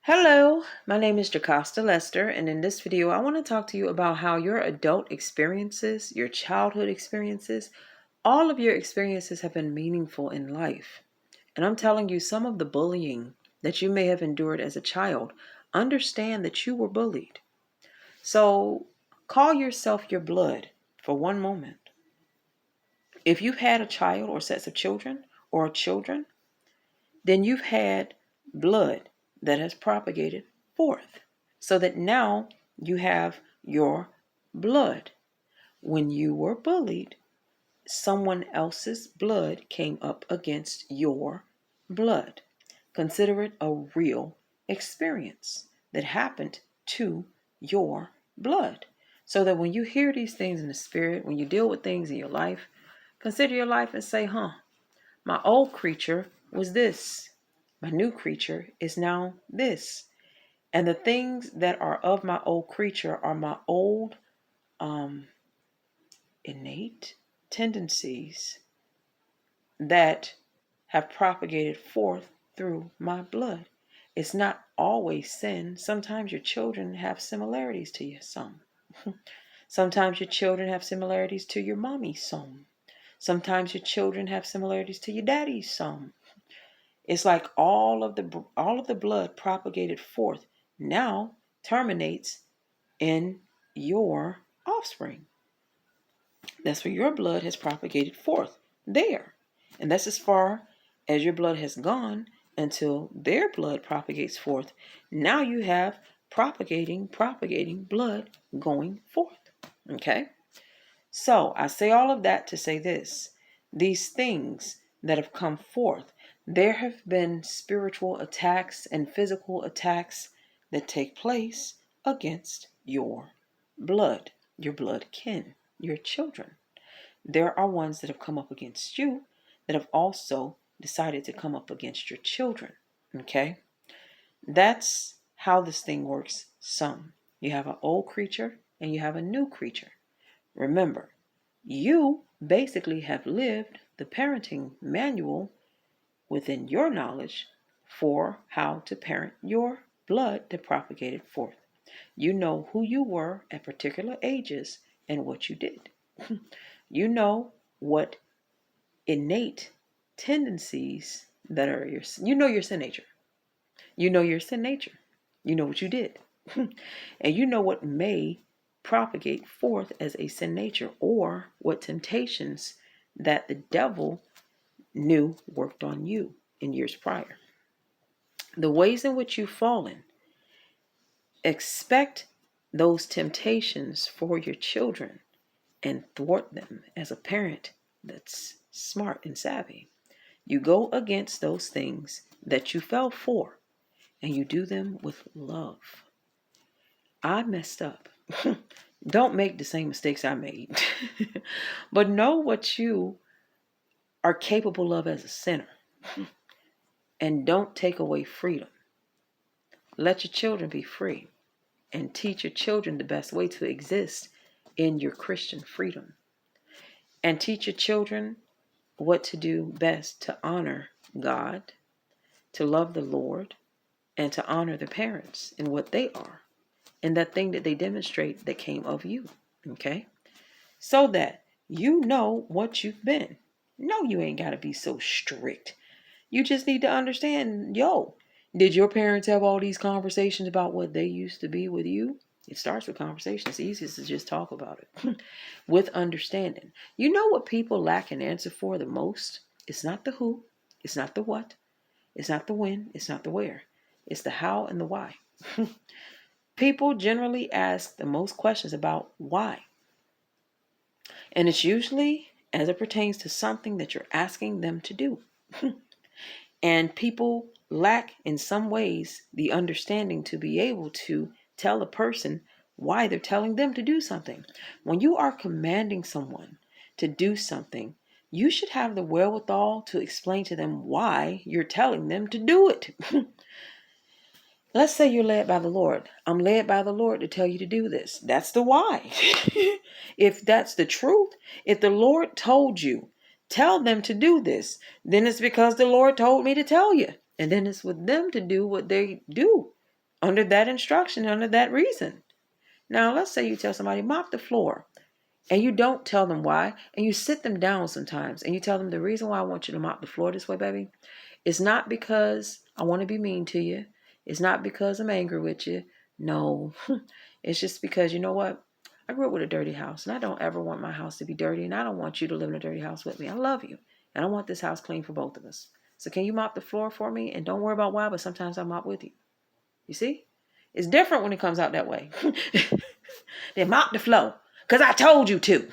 Hello, my name is Jocasta Lester, and in this video, I want to talk to you about how your adult experiences, your childhood experiences, all of your experiences have been meaningful in life. And I'm telling you, some of the bullying that you may have endured as a child, understand that you were bullied. So call yourself your blood for one moment. If you've had a child or sets of children or children, then you've had blood that has propagated forth. So that now you have your blood. When you were bullied, someone else's blood came up against your blood. Consider it a real experience that happened to your blood. So that when you hear these things in the spirit, when you deal with things in your life, consider your life and say, my old creature was this. My new creature is now this. And the things that are of my old creature are my old innate tendencies that have propagated forth through my blood. It's not always sin. Sometimes your children have similarities to you, some. Sometimes your children have similarities to your mommy, some. Sometimes your children have similarities to your daddy, some. It's like all of the blood propagated forth now terminates in your offspring. That's where your blood has propagated forth there. And that's as far as your blood has gone until their blood propagates forth. Now you have propagating blood going forth. Okay? So I say all of that to say this. These things that have come forth, there have been spiritual attacks and physical attacks that take place against your blood kin, your children. There are ones that have come up against you that have also decided to come up against your children. Okay? That's how this thing works. You have an old creature and you have a new creature. Remember, you basically have lived the parenting manual within your knowledge for how to parent your blood that propagated forth. You know who you were at particular ages and what you did. You know what innate tendencies that are your sin nature. You know your sin nature. You know what you did. And you know what may propagate forth as a sin nature or what temptations that the devil knew worked on you in years prior. The ways in which you've fallen, expect those temptations for your children and thwart them as a parent that's smart and savvy. You go against those things that you fell for and you do them with love. I messed up. Don't make the same mistakes I made. But know what you are capable of as a sinner. And don't take away freedom. Let your children be free. And teach your children the best way to exist in your Christian freedom. And teach your children what to do best to honor God, to love the Lord, and to honor the parents in what they are. And that thing that they demonstrate that came of you. Okay? So that you know what you've been. No, you ain't got to be so strict. You just need to understand, did your parents have all these conversations about what they used to be with you? It starts with conversation. It's easiest to just talk about it with understanding. You know what people lack an answer for the most? It's not the who, it's not the what, it's not the when, it's not the where. It's the how and the why. People generally ask the most questions about why. And it's usually as it pertains to something that you're asking them to do. And people lack in some ways the understanding to be able to tell a person why they're telling them to do something. When you are commanding someone to do something, you should have the wherewithal to explain to them why you're telling them to do it. Let's say you're led by the Lord. I'm led by the Lord to tell you to do this. That's the why. If that's the truth, if the Lord told you, tell them to do this, then it's because the Lord told me to tell you. And then it's with them to do what they do. under that instruction, under that reason. Now, let's say you tell somebody, mop the floor, and you don't tell them why, and you sit them down sometimes, and you tell them the reason why I want you to mop the floor this way, baby, it's not because I want to be mean to you. It's not because I'm angry with you. No, it's just because, you know what? I grew up with a dirty house, and I don't ever want my house to be dirty, and I don't want you to live in a dirty house with me. I love you, and I want this house clean for both of us. So can you mop the floor for me? And don't worry about why, but sometimes I mop with you. You see? It's different when it comes out that way. Then mop the floor, because I told you to.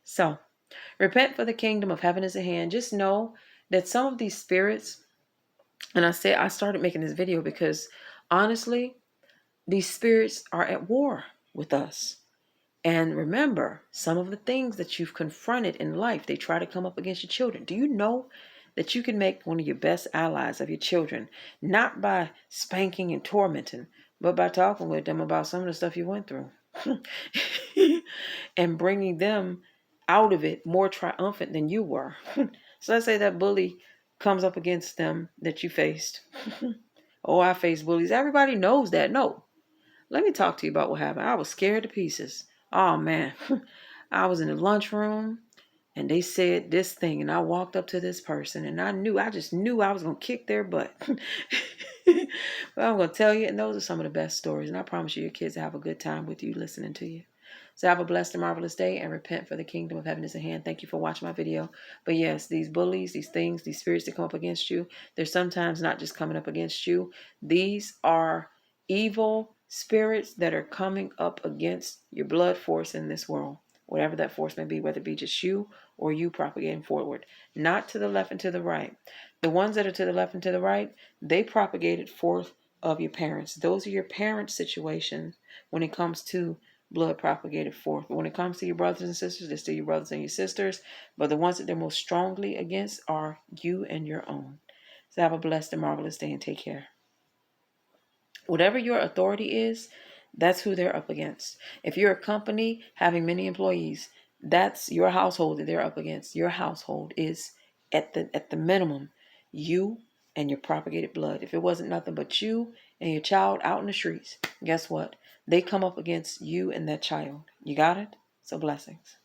So, repent, for the kingdom of heaven is at hand. Just know that some of these spirits, and I started making this video because honestly, these spirits are at war with us. And remember, some of the things that you've confronted in life, they try to come up against your children. Do you know that you can make one of your best allies of your children, not by spanking and tormenting, but by talking with them about some of the stuff you went through and bringing them out of it more triumphant than you were. So let's say that bully comes up against them that you faced. Oh, I face bullies. Everybody knows that. No. Let me talk to you about what happened. I was scared to pieces. Oh, man. I was in the lunchroom and they said this thing, and I walked up to this person and I just knew I was going to kick their butt. But I'm going to tell you, and those are some of the best stories. And I promise you, your kids have a good time with you listening to you. So have a blessed and marvelous day, and repent, for the kingdom of heaven is at hand. Thank you for watching my video. But yes, these bullies, these things, these spirits that come up against you, they're sometimes not just coming up against you. These are evil spirits that are coming up against your blood force in this world. Whatever that force may be, whether it be just you or you propagating forward. Not to the left and to the right. The ones that are to the left and to the right, they propagated forth of your parents. Those are your parents' situations when it comes to blood propagated forth. But when it comes to your brothers and sisters, they're still your brothers and your sisters. But the ones that they're most strongly against are you and your own. So have a blessed and marvelous day and take care. Whatever your authority is, that's who they're up against. If you're a company having many employees, that's your household that they're up against. Your household is at the minimum you and your propagated blood. If it wasn't nothing but you and your child out in the streets, guess what? They come up against you and that child. You got it? So blessings.